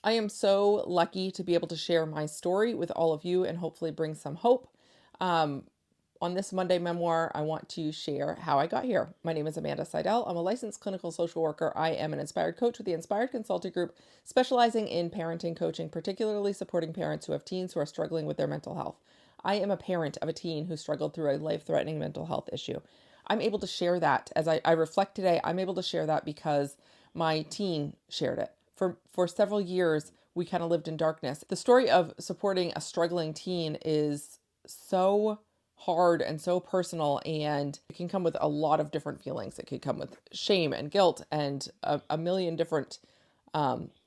I am so lucky to be able to share my story with all of you and hopefully bring some hope. Um, on this Monday memoir, I want to share how I got here. My name is Amanda Sidell. I'm a licensed clinical social worker. I am an inspired coach with the Inspired Consulting Group, specializing in parenting coaching, particularly supporting parents who have teens who are struggling with their mental health. I am a parent of a teen who struggled through a life-threatening mental health issue. I'm able to share that as I reflect today. I'm able to share that because my teen shared it. For several years, we kind of lived in darkness. The story of supporting a struggling teen is so hard and so personal, and it can come with a lot of different feelings. It could come with shame and guilt and a million different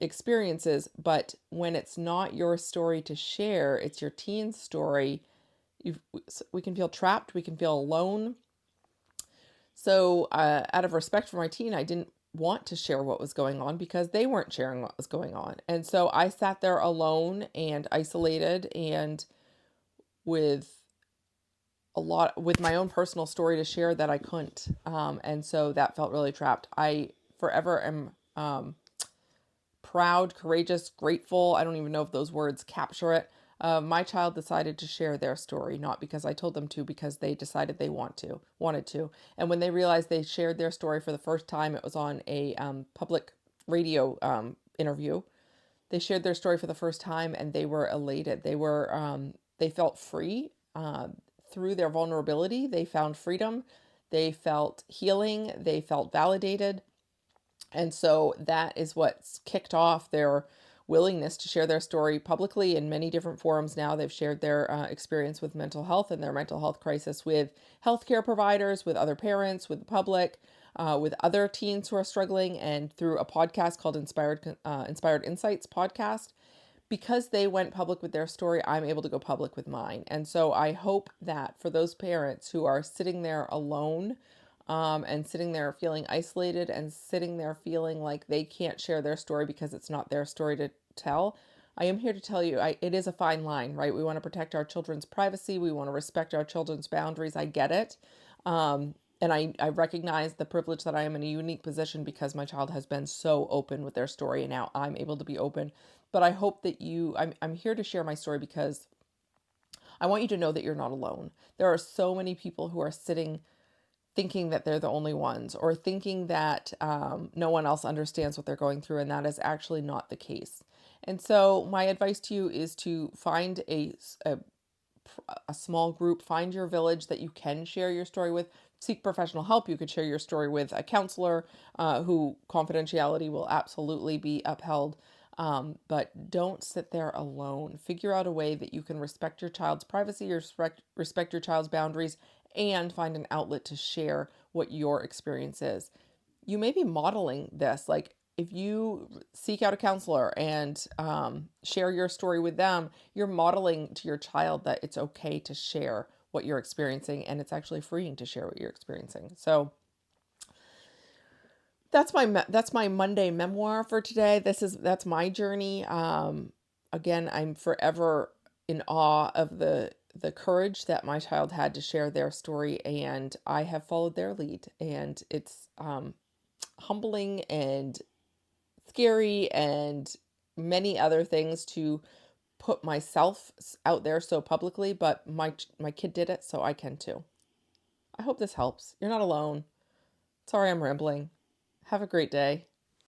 experiences. But when it's not your story to share, it's your teen's story, we can feel trapped, we can feel alone. So, out of respect for my teen, I didn't want to share what was going on because they weren't sharing what was going on. And so I sat there alone and isolated and with with my own personal story to share that I couldn't. And so that felt really trapped. I forever am proud, courageous, grateful. I don't even know if those words capture it. My child decided to share their story, not because I told them to, because they decided they wanted to. And when they realized they shared their story for the first time, it was on a public radio interview. They shared their story for the first time, and they were elated. They felt free through their vulnerability. They found freedom. They felt healing. They felt validated. And so that is what's kicked off their willingness to share their story publicly in many different forums. Now they've shared their experience with mental health and their mental health crisis with healthcare providers, with other parents, with the public, with other teens who are struggling, and through a podcast called Inspired Insights podcast. Because they went public with their story, I'm able to go public with mine. And so I hope that for those parents who are sitting there alone, and sitting there feeling isolated and sitting there feeling like they can't share their story because it's not their story to tell, I am here to tell you, it is a fine line, right? We want to protect our children's privacy. We want to respect our children's boundaries. I get it. And I recognize the privilege that I am in a unique position because my child has been so open with their story, and now I'm able to be open. But I hope that I'm here to share my story because I want you to know that you're not alone. There are so many people who are sitting thinking that they're the only ones, or thinking that no one else understands what they're going through, and that is actually not the case. And so my advice to you is to find a small group, find your village that you can share your story with. Seek professional help. You could share your story with a counselor who confidentiality will absolutely be upheld. But don't sit there alone. Figure out a way that you can respect your child's privacy, respect your child's boundaries, and find an outlet to share what your experience is. You may be modeling this. Like, if you seek out a counselor and share your story with them, you're modeling to your child that it's okay to share what you're experiencing, and it's actually freeing to share what you're experiencing. So that's my Monday memoir for today. That's my journey. Again, I'm forever in awe of the courage that my child had to share their story, and I have followed their lead, and it's humbling and scary and many other things to put myself out there so publicly, but my kid did it, so I can too. I hope this helps. You're not alone. Sorry I'm rambling. Have a great day.